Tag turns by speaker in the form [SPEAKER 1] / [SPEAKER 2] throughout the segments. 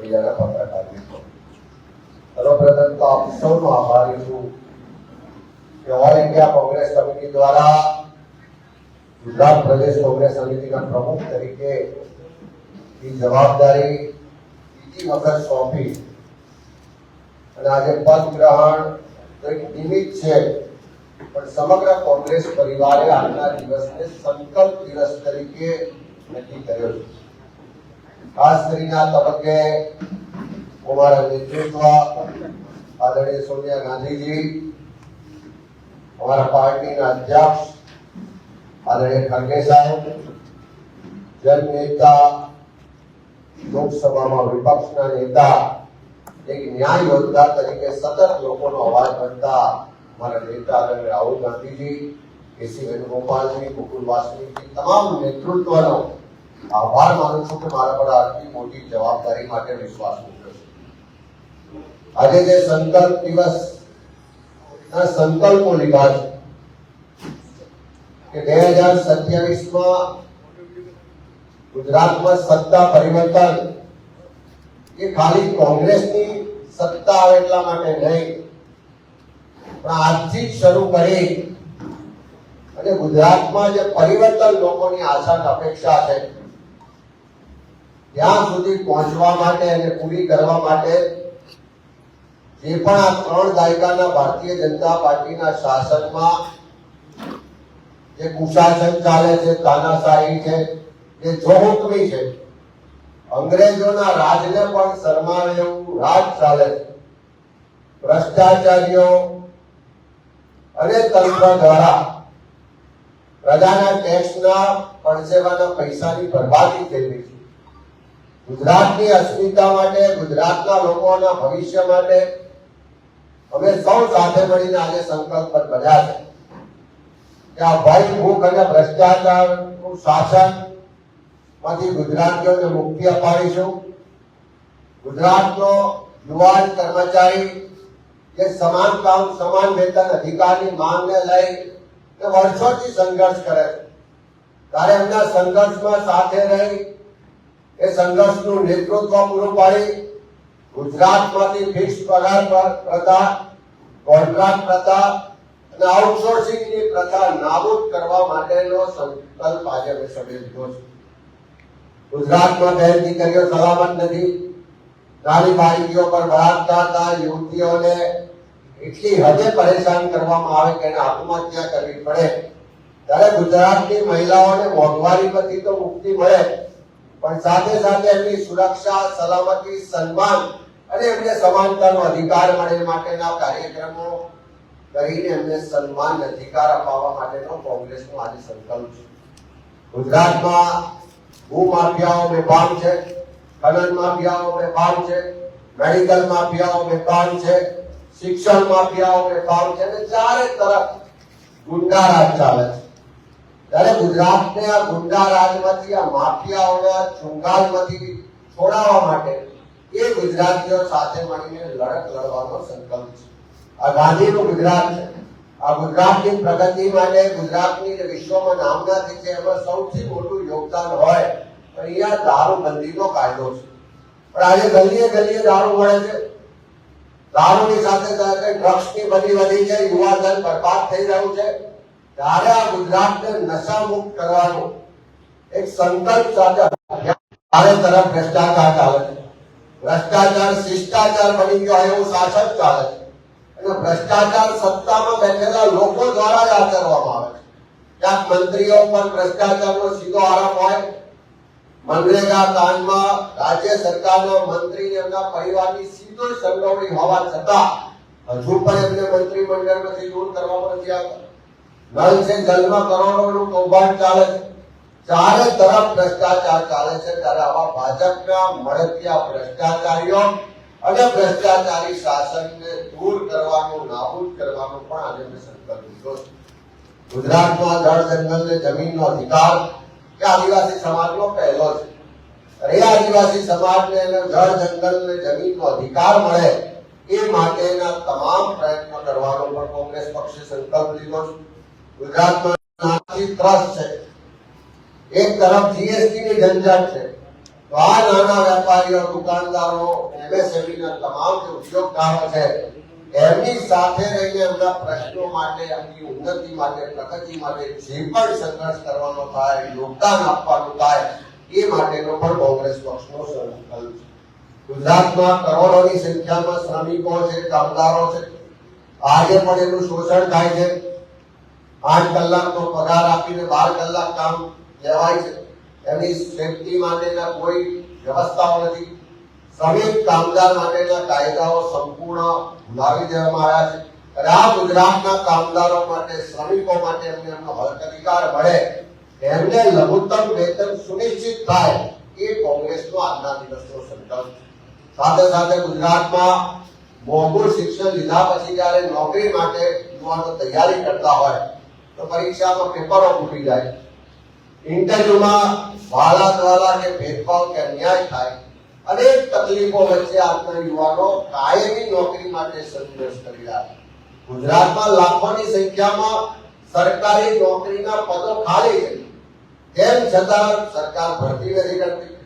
[SPEAKER 1] મીડિયાના પત્રકાર મિત્રો, સર્વપ્રથમ તો આપ સૌનો આભારી છું કે ઓલ ઇન્ડિયા કોંગ્રેસ કમિટી દ્વારા ગુજરાત પ્રદેશ કોંગ્રેસ સમિતિના પ્રમુખ તરીકે જવાબદારી બીજી વખત સોંપી અને આજે પદ ગ્રહણ એક નિમિત્ત છે, પણ સમગ્ર કોંગ્રેસ પરિવારે આજના દિવસને સંકલ્પ દિવસ તરીકે નક્કી કર્યો છે. ખાસ કરીને આ તબક્કે અમારા નેતૃત્વ આદરણીય સોનિયા ગાંધીજી, અમારા પાર્ટીના અધ્યક્ષ આદરણીય ખડગે સાહેબ, જનનેતા, લોકસભામાં વિપક્ષના નેતા, એક ન્યાય યોદ્ધા તરીકે સતત લોકોનો અવાજ બનતા અમારા નેતા આદરણીય રાહુલ ગાંધીજી, કેસી વેણુગોપાલજી, મુકુલ વાસનીજી, તમામ નેતૃત્વનો આભાર માનું છું કે મારા પર આટલી મોટી જવાબદારી માટે વિશ્વાસ મૂક્યો છે. આજે જે સંકલ્પ દિવસ ના સંકલ્પો લીધા છે કે 2027માં ગુજરાતમાં સત્તા પરિવર્તન એ ખાલી કોંગ્રેસની સત્તા આવે એટલા માટે નહીં, પણ આજથી જ શરૂ કરી અને ગુજરાતમાં જે પરિવર્તન લોકોની આશા અપેક્ષા છે ત્યાં સુધી પહોંચવા માટે અને પૂરી કરવા માટે જે પણ આ 3 દાયકાના ભારતીય જનતા પાર્ટીના શાસનમાં જે કુશાસન ચાલે છે, તાનાશાહી છે, જે જોહુકમી છે, અંગ્રેજોના રાજને પણ શરમાવે એવું રાજ ચાલે છે, ભ્રષ્ટાચારીઓ અને તંત્ર દ્વારા પ્રજાના ટેક્સના પરસેવાના પૈસાની બરબાદી થઈ રહી છે. ગુજરાતની અસ્મિતા માટે, ગુજરાતના લોકોના ભવિષ્ય માટે અમે સૌ સાથે મળીને આજે સંકલ્પબદ્ધ બન્યા છે કે આ ભય, ભૂખ અને ભ્રષ્ટાચારનું શાસન માંથી ગુજરાતીઓને મુક્તિ અપાવીશું. ગુજરાતનો યુવાન કર્મચારી જે સમાન કામ સમાન વેતન અધિકારની માંગને લઈ વર્ષોથી સંઘર્ષ કરે છે, ત્યારે એમના સંઘર્ષમાં સાથે રહી એ સંઘર્ષનું નેતૃત્વ પૂરું પાડી ગુજરાતમાંથી ફિક્સ પગાર પ્રથા, કોન્ટ્રાક્ટ પ્રથા અને આઉટસોર્સિંગની પ્રથા નાબૂદ કરવા માટેનો સંકલ્પ આજે અમે સભ્ય લીધો છે. ગુજરાતમાં બહેન દીકરીઓ સલામત નથી, નાની બાળકીઓ પર બળાત્કાર થાય, યુવતીઓને એટલી હદે પરેશાન કરવામાં આવે કે એને આત્મહત્યા કરવી પડે, ત્યારે ગુજરાતની મહિલાઓને મોંઘવારી પરથી તો મુક્તિ મળે, પણ સાથે સાથે એમની સુરક્ષા, સલામતી, સન્માન અને એમને સમાનતાનો અધિકાર મળે માટેના કાર્યક્રમો કરીને એમને સન્માન અધિકાર અપાવવા માટેનો કોંગ્રેસનો આજે સંકલ્પ છે. ગુજરાતમાં ભૂમાફિયાઓ બેફામ છે, ખનન માફિયાઓ બેફામ છે, મેડિકલ માફિયાઓ બેફામ છે, શિક્ષણ માફિયાઓ બેફામ છે અને ચારે તરફ ગુંડા રાજ ચાલે છે. ત્યારે ગુજરાતને આ ગુંડા રાજમાંથી, આ માફિયાઓના ચુંગાલમાંથી છોડાવવા માટે એ ગુજરાતીઓ સાથે મળીને લડત લડવાનો સંકલ્પ છે. આ ગાંધીનું ગુજરાત છે. આ ગુજરાતની પ્રગતિ માટે, ગુજરાતની જે વિશ્વમાં નામના થઈ છે એમાં સૌથી મોટું યોગદાન હોય તો અહીંયા દારૂબંધીનો કાયદો છે. પણ આજે ગલીએ ગલીએ દારૂ મળે છે, દારૂની સાથે સાથે ડ્રગ્સની વધી છે, યુવાધન બરબાદ થઈ રહ્યું છે. ત્યારે આ ગુજરાતને નશા મુક્ત કરવાનો એક સંકલ્પ સાથે ચારે તરફ ભ્રષ્ટાચાર ચાલે છે. ભ્રષ્ટાચાર શિષ્ટાચાર બની ગયો એવું શાસન ચાલે છે અને ભ્રષ્ટાચાર સત્તામાં બેઠેલા લોકો દ્વારા જ આચરવામાં આવે છે. ક્યાંક મંત્રીઓ પર ભ્રષ્ટાચારનો સીધો આરોપ હોય, મનરેગા કાંડમાં રાજ્ય સરકારના મંત્રી એમના પરિવારની સીધો સંડોવણી હોવા છતાં હજુ પણ એમને મંત્રીમંડળમાંથી દૂર કરવામાં નથી આવતા. નલ છે જલમાં કરોડોનું કૌભાંડ ચાલે છે, ચારે તરફ ભ્રષ્ટાચાર ચાલે છે. ત્યારે આવા ભાજપના મળતિયા ભ્રષ્ટાચારીઓ અને ભ્રષ્ટાચારી શાસનને દૂર કરવાનું, નાબૂદ કરવાનું પણ આજે મેં સંકલ્પ લીધો છે. ગુજરાતમાં જળ, જંગલ ને જમીનનો અધિકાર એ આદિવાસી સમાજનો પહેલો છે. એ આદિવાસી સમાજને જળ, જંગલ ને જમીનનો અધિકાર મળે એ માટેના તમામ પ્રયત્નો કરવાનો પણ કોંગ્રેસ પક્ષે સંકલ્પ લીધો છે. ગુજરાતમાં ત્રસ્ત છે, એક તરફ જીએસટી ની ઝંઝટ છે, તો આ નાના વેપારીઓ, દુકાનદારો, MSME ના તમામ જે ઉદ્યોગકારો છે એમની સાથે રહીને એમના પ્રશ્નો માટે, એમની ઉન્નતિ માટે, પ્રગતિ માટે જે પણ સંઘર્ષ કરવાનો થાય, યોગદાન આપવાનું થાય એ માટેનો પણ કોંગ્રેસ પક્ષનો સંકલ્પ છે. ગુજરાતમાં કરોડોની સંખ્યામાં શ્રમિકો છે, કામદારો છે. આજે પણ એનું શોષણ થાય છે. 8 કલાકનો પગાર આપીને 12 કલાક કામ લેવાય છે. એની સેફટી માટેના કોઈ વ્યવસ્થાઓ નથી. શ્રમિક કામદાર માટેના કાયદાઓ સંપૂર્ણ ભૂલાવી દેવામાં આવ્યા છે. અને આ ગુજરાતના કામદારો માટે, શ્રમિકો માટે એમને એમનો હક અધિકાર મળે, એમને લઘુત્તમ વેતન સુનિશ્ચિત થાય, એ કોંગ્રેસનો આજના દિવસનો સંકલ્પ છે. સાથે સાથે ગુજરાતમાં મોંઘું શિક્ષણ લીધા પછી જ્યારે નોકરી માટે યુવાનો તૈયારી કરતા હોય તો પરીક્ષામાં પેપરો ફૂટી જાય, ઇન્ટરવ્યુમાં વાલા દ્વાલા કે ભેદભાવ કે અન્યાય થાય, અનેક તકલીફો વચ્ચે આજના યુવાનો કાયમી નોકરી માટે સંઘર્ષ કરી રહ્યા છે. ગુજરાતમાં લાખોની સંખ્યામાં સરકારી નોકરીના પદો ખાલી છે, તેમ છતાં સરકાર ભરતી નથી કરતી.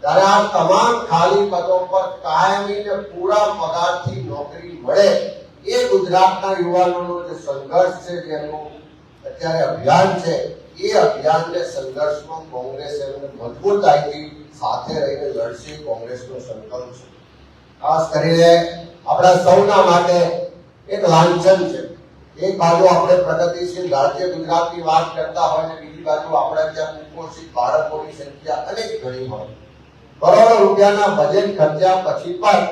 [SPEAKER 1] ત્યારે આ તમામ ખાલી પદો પર કાયમી ને પૂરા પગારથી નોકરી મળે, એ ગુજરાતના યુવાનોનો જે સંઘર્ષ છે, જેનું અત્યારે અભિયાન છે, એ અભિયાનને સંઘર્ષમાં કોંગ્રેસ એમને મજબૂતાઈથી સાથે રહીને લડશે. કોંગ્રેસનો સંકલ્પ છે. ખાસ કરીને આપણા સૌના માટે એક લાંછન છે. એક બાજુ આપણે પ્રગતિશીલ રાજ્ય ગુજરાતની વાત કરતા હોય ને બીજી બાજુ આપણા ત્યાં કુપોષિત બાળકોની સંખ્યા અનેક ઘણી હોય. કરોડો રૂપિયાના બજેટ ખર્ચ્યા પછી પણ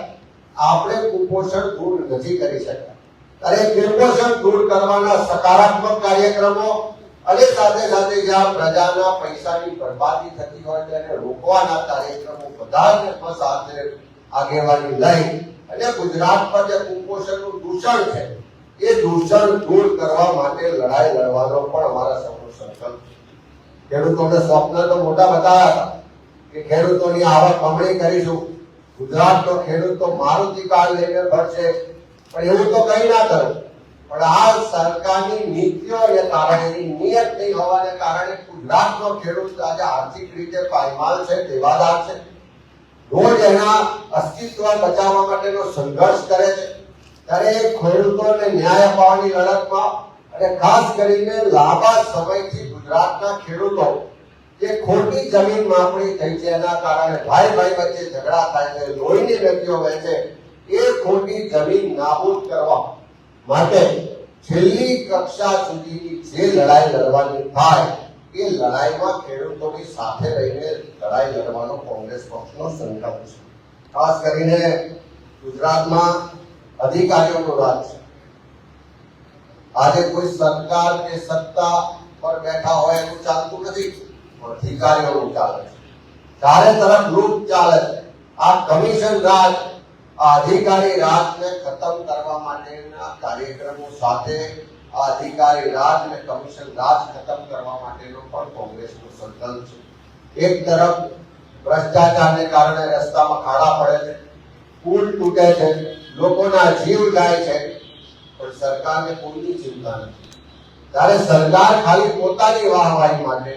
[SPEAKER 1] આપણે કુપોષણ દૂર નથી કરી શકતા. ત્યારે કુપોષણ દૂર કરવાના સકારાત્મક કાર્યક્રમો અને સાથે સાથે જ્યાં પ્રજાના પૈસાની બરબાદી થતી હોય તેને રોકવાના કાર્યક્રમો બધાને સાથે આગેવાની લઈ અને ગુજરાત પર જે કુપોષણનું દૂષણ છે એ દૂષણ દૂર કરવા માટે લડાઈ લડવાનો પણ અમારા સૌનો સંકલ્પ છે. ખેડૂતોને સ્વપ્ન તો મોટા બતાવ્યા હતા કે ખેડૂતોની આવક બમણી કરીશું, ગુજરાતનો ખેડૂત તો મારુતિ કાર લઈને ફરશે, પણ એવું તો કઈ ના કર્યું. પણ આ સરકારની નીતિઓને કારણે, નિયત નહીં હોવાને કારણે ગુજરાતનો ખેડૂત આજે આર્થિક રીતે પાયમાલ છે, દેવાદાર છે. રોજ એના અસ્તિત્વ બચાવવા માટેનો સંઘર્ષ કરે છે. ત્યારે ખેડૂતોને ન્યાય અપાવવાની લડતમાં અને ખાસ કરીને લાંબા સમયથી ગુજરાતના ખેડૂતો જે ખોટી જમીન માપણી થઈ છે, એના કારણે ભાઈ ભાઈ વચ્ચે ઝઘડા થાય છે, લોહીની નદીઓ વહેશે, એ ખોટી જમીન નાબૂદ કરવા માટે છેલ્લી કક્ષા સુધીની જે લડાઈ લડવાની થાય એ લડાઈમાં ખેડૂતોની સાથે રહીને લડાઈ લડવાનો કોંગ્રેસ પક્ષનો સંકલ્પ છે. ખાસ કરીને ગુજરાતમાં અધિકારીઓનો રાજ છે. આજે કોઈ સરકાર કે સત્તા પર બેઠા હોય એનું ચાલતું નથી, અધિકારીઓનું ચાલે છે. ચારે તરફ લૂંટ ચાલે છે. આ કમિશન રાજ, આ અધિકારી રાજને ખતમ કરવા માટેના કાર્યક્રમો સાથે આ અધિકારી રાજ અને કમિશન રાજ ખતમ કરવા માટેનો પણ કોંગ્રેસનો સંકલ્પ છે. એક તરફ ભ્રષ્ટાચારને કારણે રસ્તામાં ખાડા પડે છે, પુલ તૂટે છે, લોકોના જીવ જાય છે, પણ સરકારને કોઈની ચિંતા નથી. ત્યારે સરકાર ખાલી પોતાની વાહવાહી માટે,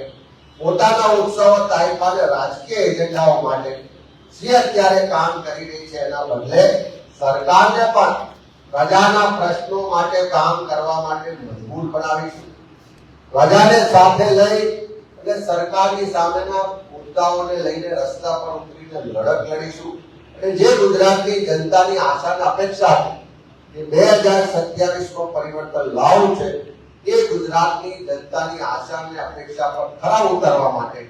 [SPEAKER 1] પોતાના ઉત્સવો તાઇફાને રાજકીય એજન્ડાઓ માટે જે અત્યારે કામ કરી રહી છે, એના બદલે સરકારને પણ પ્રજાના પ્રશ્નો માટે કામ કરવા માટે મજબૂર બનાવીશું. પ્રજાને સાથે લઈ અને સરકારની સામેના મુદ્દાઓને લઈને રસ્તા પર ઉતરીને લડત લડીશું. અને જે ગુજરાતની જનતાની આશા અને અપેક્ષા છે કે 2027માં પરિવર્તન લાવવું છે, એ ગુજરાતની જનતાની આશા અને અપેક્ષા પર ખરા ઉતરવા માટે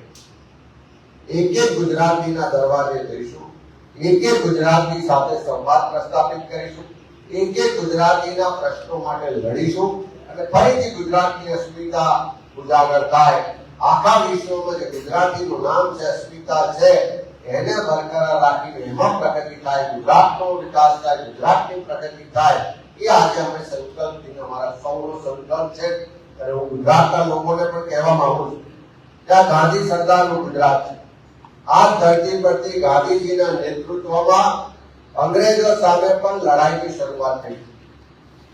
[SPEAKER 1] એક એક ગુજરાતીના દરવાજે જઈશું, એક એક ગુજરાતી સાથે સંવાદ પ્રસ્થાપિત કરીશું, એક એક ગુજરાતીના પ્રશ્નો માટે લડીશું અને ફરીથી ગુજરાતની અસ્મિતા ઉજાગર થાય. આખા વિશ્વમાં જે ગુજરાતીનું નામ છે, અસ્મિતા છે, એને બરકરાર રાખીને એમાં પ્રગતિ થાય, ગુજરાતનો વિકાસ થાય, ગુજરાતની પ્રગતિ થાય, એ આજે અમે સંકલ્પથી અમારા સૌનો સંકલ્પ છે. અને હું ગુજરાતના લોકોને પણ કહેવા માંગુ છું કે આ ગાંધી સરદારનું ગુજરાત છે. આ ધરતી પરથી ગાંધીજીના નેતૃત્વમાં અંગ્રેજો સામે પણ લડાઈની શરૂઆત થઈ.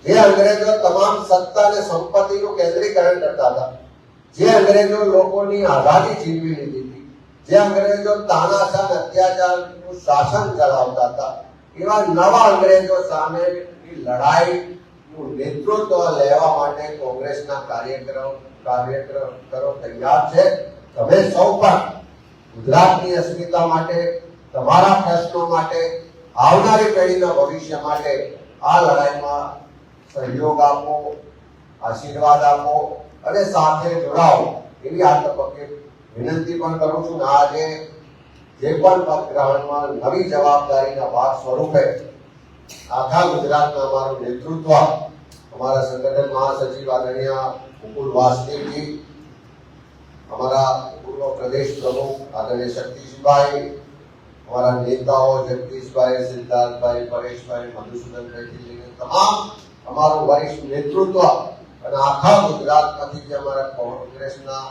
[SPEAKER 1] જે અંગ્રેજો તમામ સત્તા અને સંપત્તિનું કેન્દ્રીકરણ કરતા હતા, જે અંગ્રેજો લોકોની આઝાદી છીનવી લીધી હતી, જે અંગ્રેજો તાનાશાહ અત્યાચારનું શાસન ચલાવતા હતા એવા નવા અંગ્રેજો સામેની લડાઈનું નેતૃત્વ લેવા માટે કોંગ્રેસના કાર્યકરો તૈયાર છે. તમે સૌ પણ ગુજરાતની અસ્મિતા માટે, તમારા પ્રશ્નો માટે, આવનારી પેઢીના ભવિષ્ય માટે આ લડાઈમાં સહયોગ આપો, આશીર્વાદ આપો અને સાથે જોડાઓ એવી આ તબક્કે વિનંતી પણ કરું છું. આજે જે પણ પદ ગ્રહણમાં નવી જવાબદારીના ભાગ સ્વરૂપે આખા ગુજરાતના અમારું નેતૃત્વ અમારા સંગઠન મહાસચિવ આદરણીય મુકુલ વાસદેવજી, અમારા પૂર્વ પ્રદેશ પ્રમુખ આદરણીય શક્તિસિંહભાઈ, અમારા નેતાઓ જગદીશભાઈ, સિદ્ધાર્થભાઈ, પરેશભાઈ, મધુસૂદનભાઈથી લઈને તમામ અમારું વરિષ્ઠ નેતૃત્વ અને આખા ગુજરાતમાંથી જે અમારા કોંગ્રેસના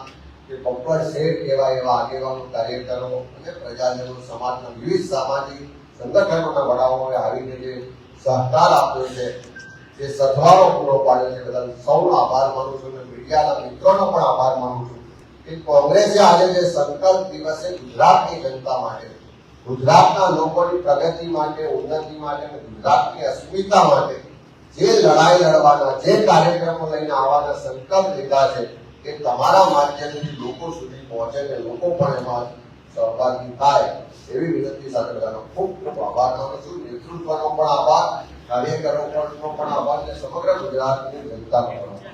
[SPEAKER 1] જે બબ્બર શેર કહેવાય એવા આગેવાનો, કાર્યકરો અને પ્રજાજનો, સમાજના વિવિધ સામાજિક સંગઠનોના વડાઓએ આવીને જે સહકાર આપ્યો છે, જે સથવારો પૂરો પાડ્યો છે, બદલ સૌનો આભાર માનું છું અને મીડિયાના મિત્રોનો પણ આભાર માનું છું કે કોંગ્રેસે આજે જે સંકલ્પ દિવસે ગુજરાતની જનતા માટે, ગુજરાતના લોકોની પ્રગતિ માટે, ઉન્નતિ માટે અને ગુજરાતની અસ્મિતા માટે જે લડાઈ લડવાના, જે કાર્યક્રમો લઈને આવવાના સંકલ્પ લીધા છે એ તમારા માધ્યમથી લોકો સુધી પહોંચે અને લોકો પણ એમાં સહભાગી થાય એવી વિનંતી સાથે બધાનો ખૂબ ખૂબ આભાર માનું છું. નેતૃત્વનો પણ આભાર, કાર્યકરો પણ આભાર અને સમગ્ર ગુજરાતની જનતાનો પણ આભાર.